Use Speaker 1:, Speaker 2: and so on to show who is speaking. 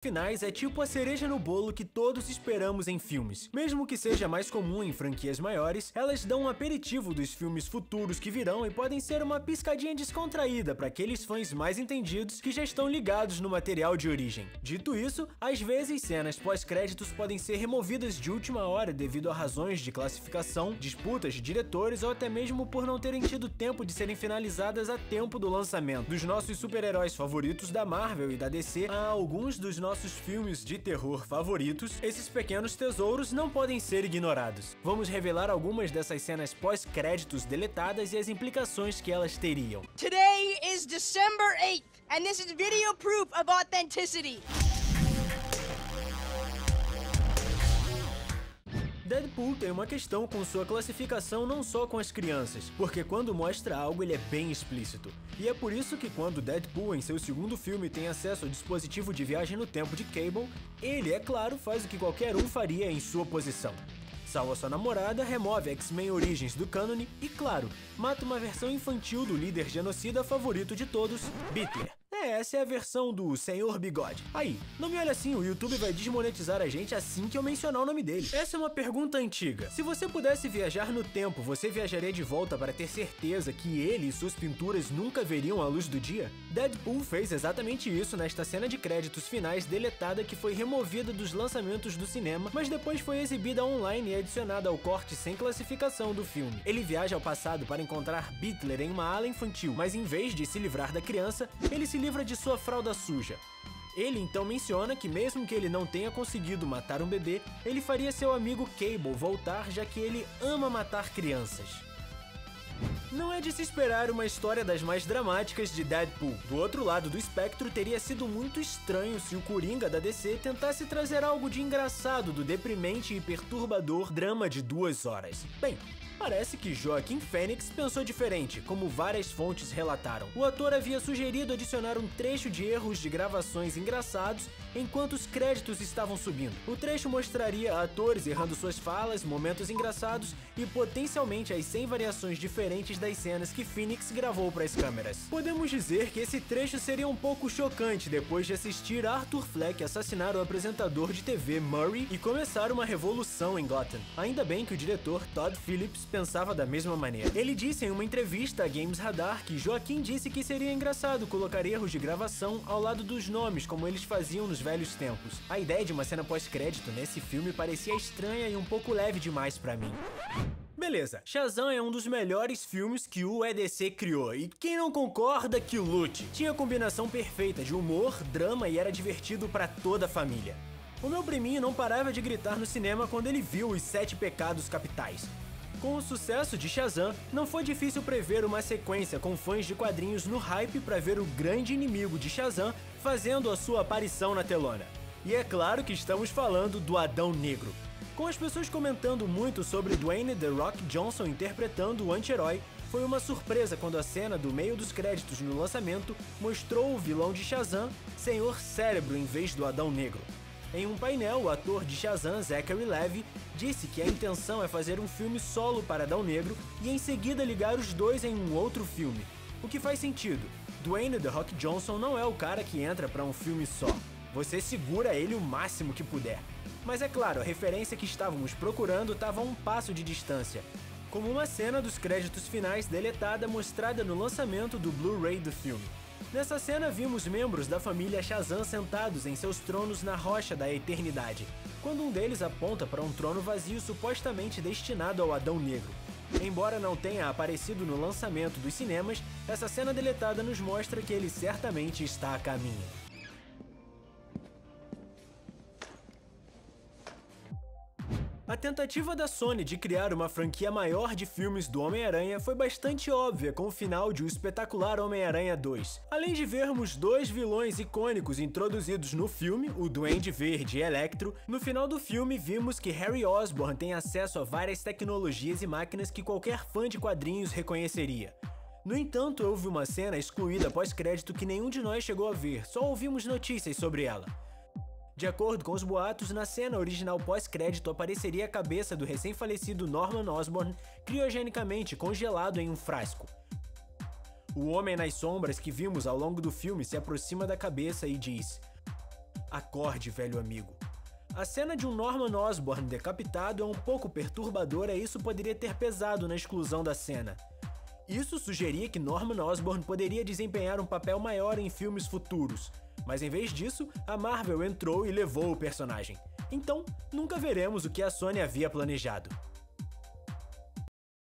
Speaker 1: Finais é tipo a cereja no bolo que todos esperamos em filmes. Mesmo que seja mais comum em franquias maiores, elas dão um aperitivo dos filmes futuros que virão e podem ser uma piscadinha descontraída para aqueles fãs mais entendidos que já estão ligados no material de origem. Dito isso, às vezes cenas pós-créditos podem ser removidas de última hora devido a razões de classificação, disputas de diretores ou até mesmo por não terem tido tempo de serem finalizadas a tempo do lançamento. Dos nossos super-heróis favoritos da Marvel e da DC a alguns dos nossos filmes de terror favoritos, esses pequenos tesouros não podem ser ignorados. Vamos revelar algumas dessas cenas pós-créditos deletadas e as implicações que elas teriam.
Speaker 2: Today is December 8th, and this is video proof of authenticity.
Speaker 1: Deadpool tem uma questão com sua classificação não só com as crianças, porque quando mostra algo ele é bem explícito. E é por isso que quando Deadpool em seu segundo filme tem acesso ao dispositivo de viagem no tempo de Cable, ele, é claro, faz o que qualquer um faria em sua posição. Salva sua namorada, remove X-Men Origins do cânone e, claro, mata uma versão infantil do líder genocida favorito de todos, Hitler. Essa é a versão do Senhor Bigode. Aí, não me olha assim, o YouTube vai desmonetizar a gente assim que eu mencionar o nome dele. Essa é uma pergunta antiga. Se você pudesse viajar no tempo, você viajaria de volta para ter certeza que ele e suas pinturas nunca veriam a luz do dia? Deadpool fez exatamente isso nesta cena de créditos finais deletada que foi removida dos lançamentos do cinema, mas depois foi exibida online e adicionada ao corte sem classificação do filme. Ele viaja ao passado para encontrar Hitler em uma ala infantil, mas em vez de se livrar da criança, ele se livra de sua fralda suja. Ele então menciona que mesmo que ele não tenha conseguido matar um bebê, ele faria seu amigo Cable voltar, já que ele ama matar crianças. Não é de se esperar uma história das mais dramáticas de Deadpool. Do outro lado do espectro, teria sido muito estranho se o Coringa da DC tentasse trazer algo de engraçado do deprimente e perturbador drama de 2 horas. Bem, parece que Joaquin Phoenix pensou diferente, como várias fontes relataram. O ator havia sugerido adicionar um trecho de erros de gravações engraçados enquanto os créditos estavam subindo. O trecho mostraria atores errando suas falas, momentos engraçados e potencialmente as 100 variações diferentes das cenas que Phoenix gravou para as câmeras. Podemos dizer que esse trecho seria um pouco chocante depois de assistir Arthur Fleck assassinar o apresentador de TV Murray e começar uma revolução em Gotham. Ainda bem que o diretor Todd Phillips pensava da mesma maneira. Ele disse em uma entrevista a Games Radar que Joaquin disse que seria engraçado colocar erros de gravação ao lado dos nomes, como eles faziam nos velhos tempos. A ideia de uma cena pós-crédito nesse filme parecia estranha e um pouco leve demais pra mim. Beleza, Shazam é um dos melhores filmes que o EDC criou, e quem não concorda que lute. Tinha a combinação perfeita de humor, drama e era divertido pra toda a família. O meu priminho não parava de gritar no cinema quando ele viu os 7 pecados capitais. Com o sucesso de Shazam, não foi difícil prever uma sequência com fãs de quadrinhos no hype para ver o grande inimigo de Shazam fazendo a sua aparição na telona. E é claro que estamos falando do Adão Negro. Com as pessoas comentando muito sobre Dwayne The Rock Johnson interpretando o anti-herói, foi uma surpresa quando a cena do meio dos créditos no lançamento mostrou o vilão de Shazam, Senhor Cérebro, em vez do Adão Negro. Em um painel, o ator de Shazam, Zachary Levi, disse que a intenção é fazer um filme solo para Adão Negro e em seguida ligar os dois em um outro filme. O que faz sentido. Dwayne The Rock Johnson não é o cara que entra para um filme só. Você segura ele o máximo que puder. Mas é claro, a referência que estávamos procurando estava a um passo de distância, como uma cena dos créditos finais deletada mostrada no lançamento do Blu-ray do filme. Nessa cena vimos membros da família Shazam sentados em seus tronos na Rocha da Eternidade, quando um deles aponta para um trono vazio supostamente destinado ao Adão Negro. Embora não tenha aparecido no lançamento dos cinemas, essa cena deletada nos mostra que ele certamente está a caminho. A tentativa da Sony de criar uma franquia maior de filmes do Homem-Aranha foi bastante óbvia com o final de O Espetacular Homem-Aranha 2. Além de vermos 2 vilões icônicos introduzidos no filme, o Duende Verde e Electro, no final do filme vimos que Harry Osborn tem acesso a várias tecnologias e máquinas que qualquer fã de quadrinhos reconheceria. No entanto, houve uma cena excluída pós-crédito que nenhum de nós chegou a ver, só ouvimos notícias sobre ela. De acordo com os boatos, na cena original pós-crédito apareceria a cabeça do recém-falecido Norman Osborn criogenicamente congelado em um frasco. O homem nas sombras que vimos ao longo do filme se aproxima da cabeça e diz: Acorde, velho amigo. A cena de um Norman Osborn decapitado é um pouco perturbadora e isso poderia ter pesado na exclusão da cena. Isso sugeria que Norman Osborn poderia desempenhar um papel maior em filmes futuros, mas em vez disso, a Marvel entrou e levou o personagem. Então, nunca veremos o que a Sony havia planejado.